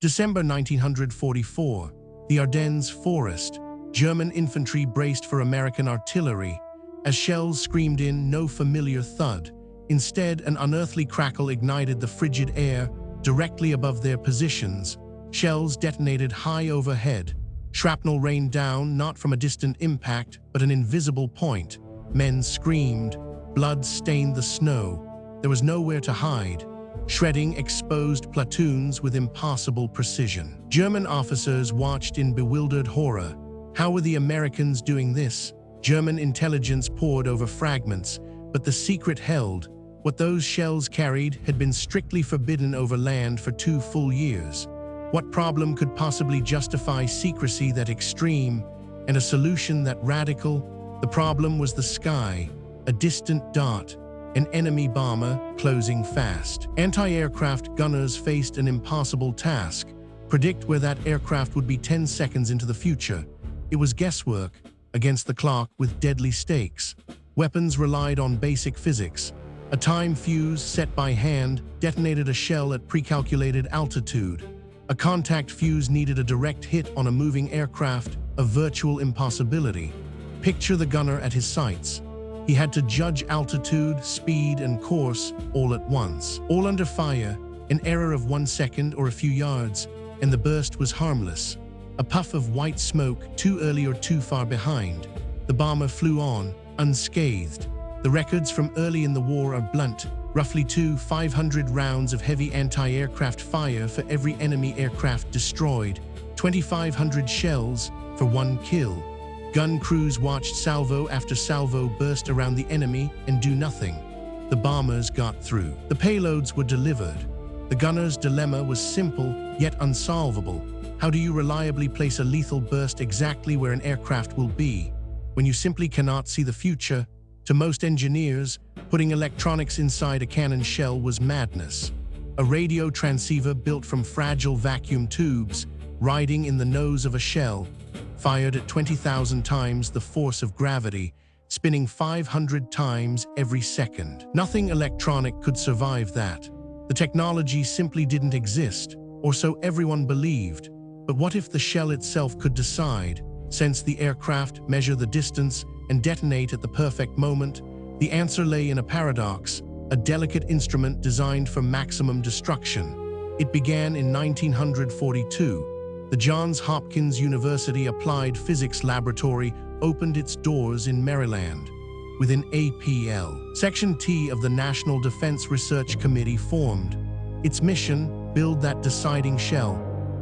December 1944, the Ardennes forest. German infantry braced for American artillery. As shells screamed in, no familiar thud. Instead, an unearthly crackle ignited the frigid air directly above their positions. Shells detonated high overhead. Shrapnel rained down, not from a distant impact, but an invisible point. Men screamed. Blood stained the snow. There was nowhere to hide. Shredding exposed platoons with impossible precision. German officers watched in bewildered horror. How were the Americans doing this? German intelligence pored over fragments, but the secret held. What those shells carried had been strictly forbidden over land for 2 full years. What problem could possibly justify secrecy that extreme, and a solution that radical? The problem was the sky, a distant dot, an enemy bomber closing fast. Anti-aircraft gunners faced an impossible task: predict where that aircraft would be 10 seconds into the future. It was guesswork against the clock with deadly stakes. Weapons relied on basic physics. A time fuse set by hand detonated a shell at pre-calculated altitude. A contact fuse needed a direct hit on a moving aircraft, a virtual impossibility. Picture the gunner at his sights. He had to judge altitude, speed, and course all at once. All under fire, an error of 1 second or a few yards, and the burst was harmless. A puff of white smoke, too early or too far behind. The bomber flew on, unscathed. The records from early in the war are blunt. Roughly 500 rounds of heavy anti-aircraft fire for every enemy aircraft destroyed. 2,500 shells for 1 kill. Gun crews watched salvo after salvo burst around the enemy and do nothing. The bombers got through. The payloads were delivered. The gunner's dilemma was simple, yet unsolvable. How do you reliably place a lethal burst exactly where an aircraft will be, when you simply cannot see the future? To most engineers, putting electronics inside a cannon shell was madness. A radio transceiver built from fragile vacuum tubes, riding in the nose of a shell, fired at 20,000 times the force of gravity, spinning 500 times every second. Nothing electronic could survive that. The technology simply didn't exist, or so everyone believed. But what if the shell itself could decide, sense the aircraft, measure the distance, and detonate at the perfect moment? The answer lay in a paradox, a delicate instrument designed for maximum destruction. It began in 1942. The Johns Hopkins University Applied Physics Laboratory opened its doors in Maryland. With an APL, Section T of the National Defense Research Committee formed. Its mission, build that deciding shell.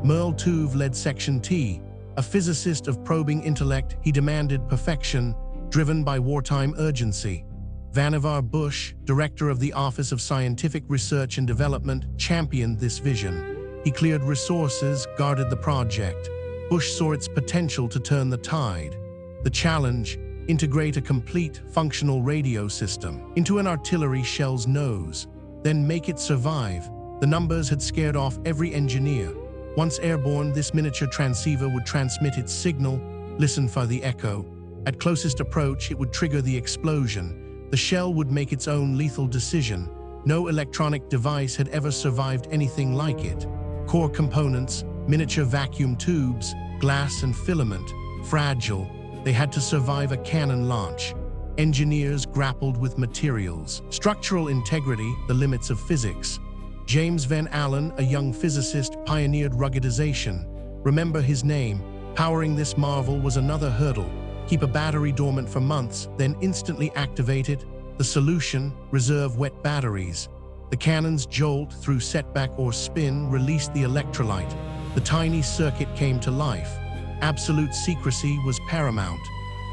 Merle Tuve led Section T. A physicist of probing intellect, he demanded perfection, driven by wartime urgency. Vannevar Bush, director of the Office of Scientific Research and Development, championed this vision. He cleared resources, guarded the project. Bush saw its potential to turn the tide. The challenge: integrate a complete, functional radio system into an artillery shell's nose, then make it survive. The numbers had scared off every engineer. Once airborne, this miniature transceiver would transmit its signal, listen for the echo. At closest approach, it would trigger the explosion. The shell would make its own lethal decision. No electronic device had ever survived anything like it. Core components, miniature vacuum tubes, glass and filament, fragile. They had to survive a cannon launch. Engineers grappled with materials, structural integrity, the limits of physics. James Van Allen, a young physicist, pioneered ruggedization. Remember his name. Powering this marvel was another hurdle. Keep a battery dormant for months, then instantly activate it. The solution: reserve wet batteries. The cannon's jolt through setback or spin released the electrolyte. The tiny circuit came to life. Absolute secrecy was paramount.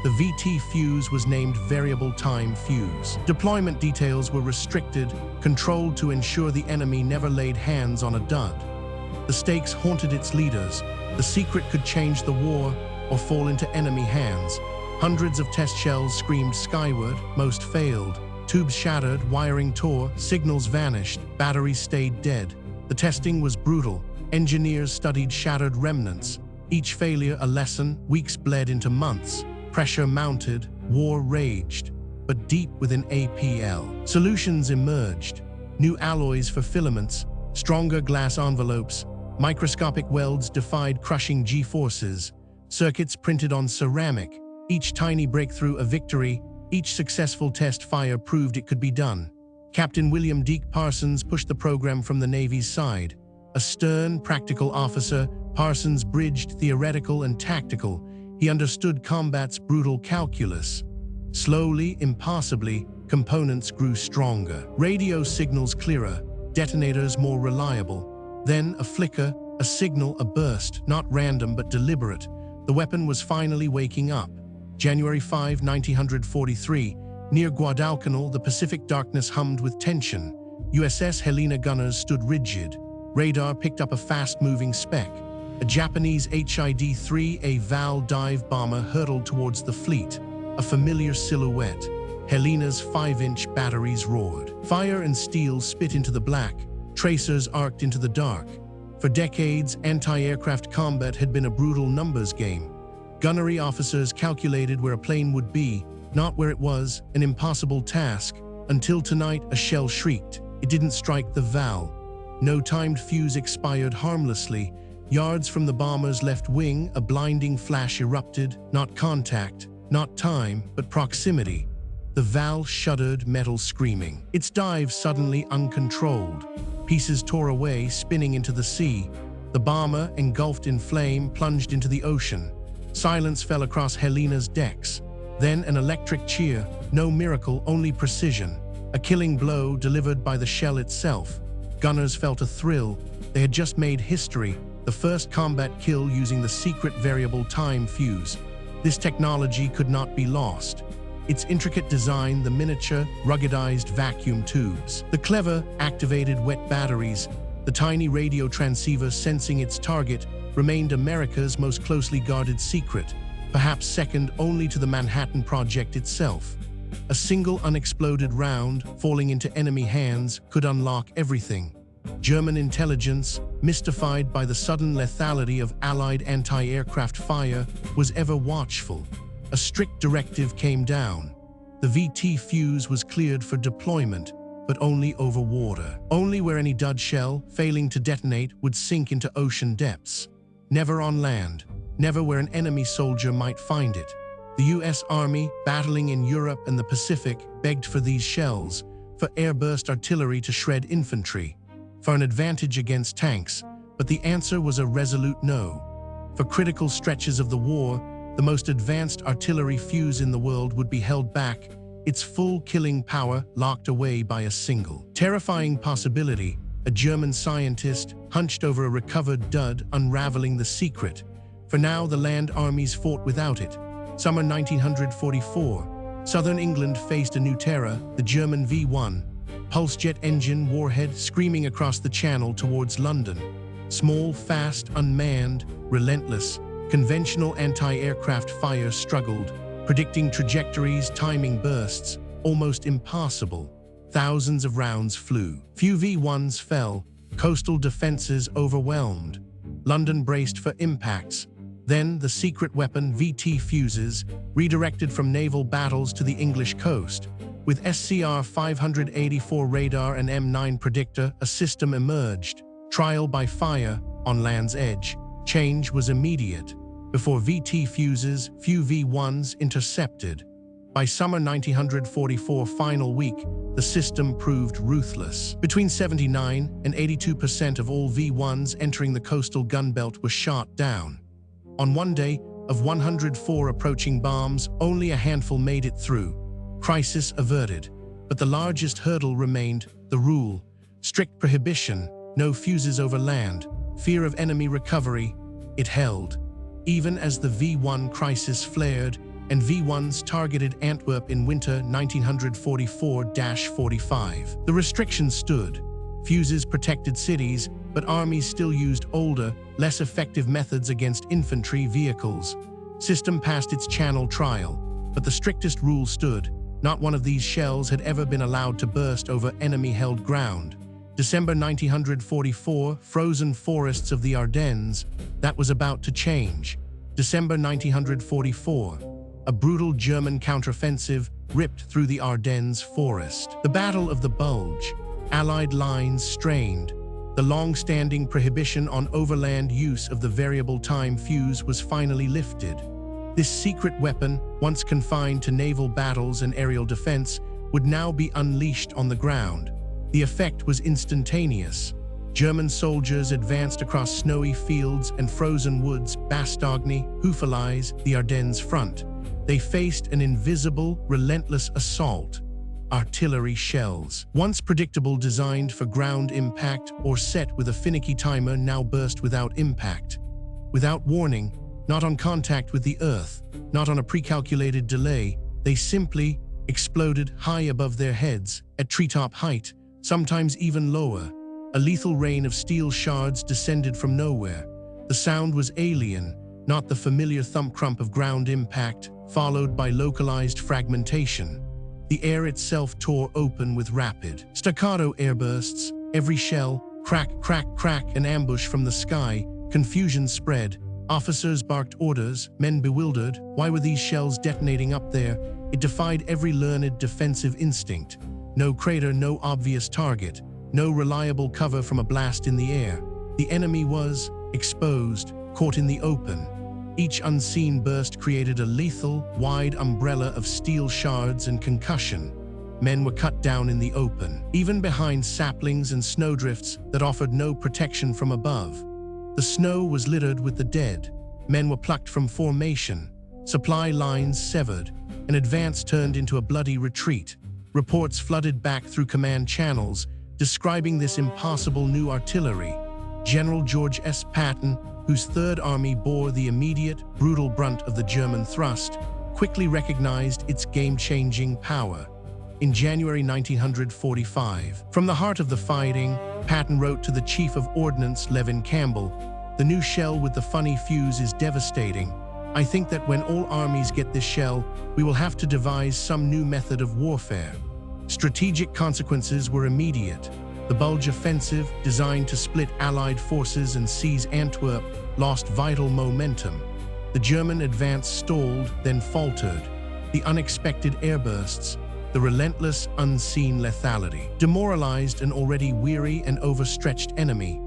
The VT fuse was named Variable Time Fuse. Deployment details were restricted, controlled to ensure the enemy never laid hands on a dud. The stakes haunted its leaders. The secret could change the war or fall into enemy hands. Hundreds of test shells screamed skyward, most failed. Tubes shattered, wiring tore, signals vanished, batteries stayed dead. The testing was brutal. Engineers studied shattered remnants. Each failure a lesson, weeks bled into months. Pressure mounted, war raged. But deep within APL, solutions emerged. New alloys for filaments, stronger glass envelopes, Microscopic welds defied crushing G-forces, circuits printed on ceramic, each tiny breakthrough a victory, each successful test fire proved it could be done. Captain William Deke Parsons pushed the program from the Navy's side. A stern, practical officer, Parsons bridged theoretical and tactical. He understood combat's brutal calculus. Slowly, impossibly, components grew stronger. Radio signals clearer, detonators more reliable. Then a flicker, a signal, a burst, not random but deliberate. The weapon was finally waking up. January 5, 1943, near Guadalcanal, the Pacific darkness hummed with tension. USS Helena gunners stood rigid. Radar picked up a fast-moving speck. A Japanese HID-3, a Val dive bomber, hurtled towards the fleet. A familiar silhouette. Helena's 5-inch batteries roared. Fire and steel spit into the black. Tracers arced into the dark. For decades, anti-aircraft combat had been a brutal numbers game. Gunnery officers calculated where a plane would be, not where it was, an impossible task. Until tonight, a shell shrieked. It didn't strike the Val. No timed fuse expired harmlessly. Yards from the bomber's left wing, a blinding flash erupted. Not contact, not time, but proximity. The Val shuddered, metal screaming. Its dive suddenly uncontrolled. Pieces tore away, spinning into the sea. The bomber, engulfed in flame, plunged into the ocean. Silence fell across Helena's decks. Then an electric cheer. No miracle, only precision. A killing blow delivered by the shell itself. Gunners felt a thrill. They had just made history, the first combat kill using the secret variable time fuse. This technology could not be lost. Its intricate design, the miniature, ruggedized vacuum tubes, the clever, activated wet batteries, the tiny radio transceiver sensing its target, remained America's most closely guarded secret, perhaps second only to the Manhattan Project itself. A single unexploded round, falling into enemy hands, could unlock everything. German intelligence, mystified by the sudden lethality of Allied anti-aircraft fire, was ever watchful. A strict directive came down. The VT fuse was cleared for deployment, but only over water. Only where any dud shell, failing to detonate, would sink into ocean depths. Never on land, never where an enemy soldier might find it. The US Army, battling in Europe and the Pacific, begged for these shells, for airburst artillery to shred infantry, for an advantage against tanks, but the answer was a resolute no. For critical stretches of the war, the most advanced artillery fuse in the world would be held back, its full killing power locked away by a single terrifying possibility. A German scientist hunched over a recovered dud, unraveling the secret. For now, the land armies fought without it. Summer 1944. Southern England faced a new terror, the German V1, pulse jet engine warhead screaming across the channel towards London. Small, fast, unmanned, relentless, conventional anti-aircraft fire struggled, predicting trajectories, timing bursts, almost impossible. Thousands of rounds flew. Few V1s fell, coastal defenses overwhelmed. London braced for impacts. Then the secret weapon VT fuses, redirected from naval battles to the English coast. With SCR 584 radar and M9 predictor, a system emerged. Trial by fire, on land's edge. Change was immediate. Before VT fuses, few V1s intercepted. By summer 1944 final week, the system proved ruthless. Between 79% and 82% of all V1s entering the coastal gunbelt were shot down. On one day, of 104 approaching bombs, only a handful made it through. Crisis averted. But the largest hurdle remained the rule. Strict prohibition, no fuses over land, fear of enemy recovery. It held. Even as the V1 crisis flared, and V1s targeted Antwerp in winter 1944-45. The restrictions stood. Fuses protected cities, but armies still used older, less effective methods against infantry vehicles. System passed its channel trial, but the strictest rule stood. Not one of these shells had ever been allowed to burst over enemy-held ground. December 1944, frozen forests of the Ardennes, that was about to change. December 1944. A brutal German counteroffensive ripped through the Ardennes forest. The Battle of the Bulge. Allied lines strained. The long-standing prohibition on overland use of the variable time fuse was finally lifted. This secret weapon, once confined to naval battles and aerial defense, would now be unleashed on the ground. The effect was instantaneous. German soldiers advanced across snowy fields and frozen woods, Bastogne, Houffalize, the Ardennes front. They faced an invisible, relentless assault. Artillery shells, once predictable, designed for ground impact or set with a finicky timer, now burst without impact. Without warning, not on contact with the earth, not on a pre-calculated delay, they simply exploded high above their heads, at treetop height, sometimes even lower. A lethal rain of steel shards descended from nowhere. The sound was alien, not the familiar thump-crump of ground impact, followed by localized fragmentation. The air itself tore open with rapid, staccato airbursts, every shell, crack, crack, crack, an ambush from the sky. Confusion spread. Officers barked orders, men bewildered. Why were these shells detonating up there? It defied every learned defensive instinct. No crater, no obvious target, no reliable cover from a blast in the air. The enemy was exposed, caught in the open. Each unseen burst created a lethal, wide umbrella of steel shards and concussion. Men were cut down in the open, even behind saplings and snowdrifts that offered no protection from above. The snow was littered with the dead. Men were plucked from formation, supply lines severed, and advance turned into a bloody retreat. Reports flooded back through command channels, describing this impossible new artillery. General George S. Patton, whose Third Army bore the immediate, brutal brunt of the German thrust, quickly recognized its game-changing power. In January 1945, from the heart of the fighting, Patton wrote to the Chief of Ordnance, Levin Campbell, "The new shell with the funny fuse is devastating. I think that when all armies get this shell, we will have to devise some new method of warfare." Strategic consequences were immediate. The Bulge offensive, designed to split Allied forces and seize Antwerp, lost vital momentum. The German advance stalled, then faltered. The unexpected airbursts, the relentless, unseen lethality, demoralized an already weary and overstretched enemy.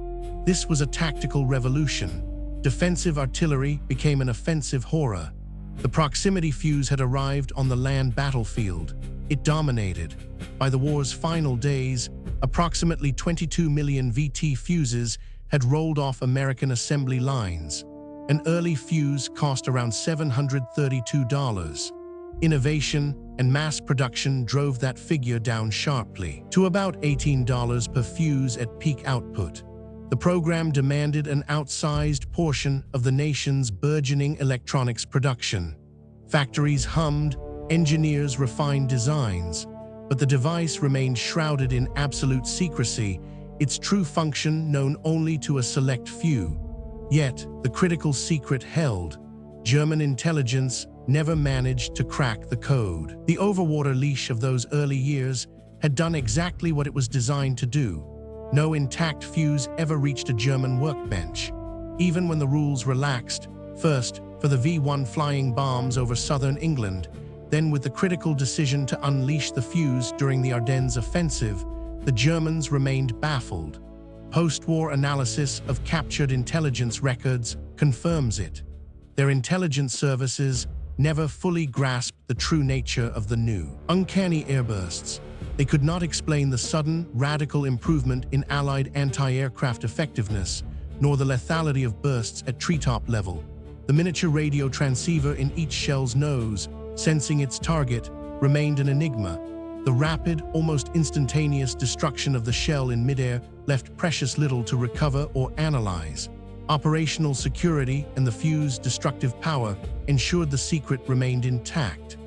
This was a tactical revolution. Defensive artillery became an offensive horror. The proximity fuse had arrived on the land battlefield. It dominated. By the war's final days, approximately 22 million VT fuses had rolled off American assembly lines. An early fuse cost around $732. Innovation and mass production drove that figure down sharply, to about $18 per fuse at peak output. The program demanded an outsized portion of the nation's burgeoning electronics production. Factories hummed, engineers refined designs, but the device remained shrouded in absolute secrecy, its true function known only to a select few. Yet, the critical secret held. German intelligence never managed to crack the code. The overwater leash of those early years had done exactly what it was designed to do. No intact fuse ever reached a German workbench. Even when the rules relaxed, first for the V-1 flying bombs over southern England, then with the critical decision to unleash the fuse during the Ardennes offensive, the Germans remained baffled. Post-war analysis of captured intelligence records confirms it. Their intelligence services never fully grasped the true nature of the new, uncanny airbursts. They could not explain the sudden, radical improvement in Allied anti-aircraft effectiveness, nor the lethality of bursts at treetop level. The miniature radio transceiver in each shell's nose, sensing its target, remained an enigma. The rapid, almost instantaneous destruction of the shell in midair left precious little to recover or analyze. Operational security and the fuse's destructive power ensured the secret remained intact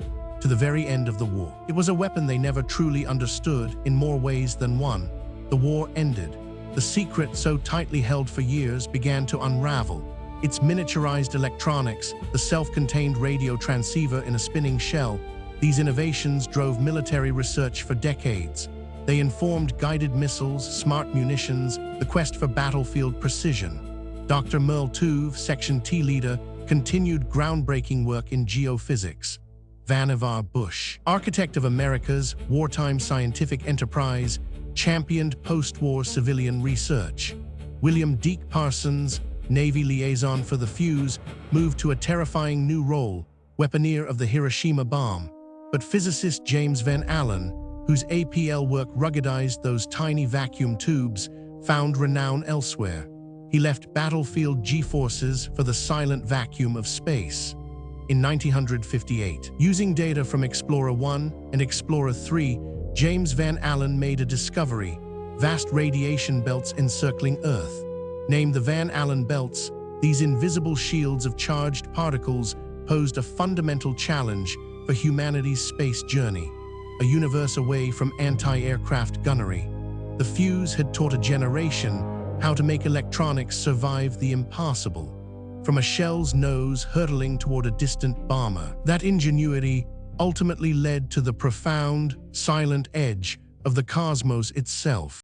to the very end of the war. It was a weapon they never truly understood in more ways than one. The war ended. The secret, so tightly held for years, began to unravel. Its miniaturized electronics, the self-contained radio transceiver in a spinning shell, these innovations drove military research for decades. They informed guided missiles, smart munitions, the quest for battlefield precision. Dr. Merle Tuve, Section T leader, continued groundbreaking work in geophysics. Vannevar Bush, architect of America's wartime scientific enterprise, championed post-war civilian research. William Deke Parsons, Navy liaison for the fuse, moved to a terrifying new role, weaponeer of the Hiroshima bomb. But physicist James Van Allen, whose APL work ruggedized those tiny vacuum tubes, found renown elsewhere. He left battlefield G-forces for the silent vacuum of space. In 1958, using data from Explorer 1 and Explorer 3, James Van Allen made a discovery: vast radiation belts encircling Earth. Named the Van Allen belts, these invisible shields of charged particles posed a fundamental challenge for humanity's space journey, a universe away from anti-aircraft gunnery. The fuse had taught a generation how to make electronics survive the impossible, from a shell's nose hurtling toward a distant bomber. That ingenuity ultimately led to the profound, silent edge of the cosmos itself.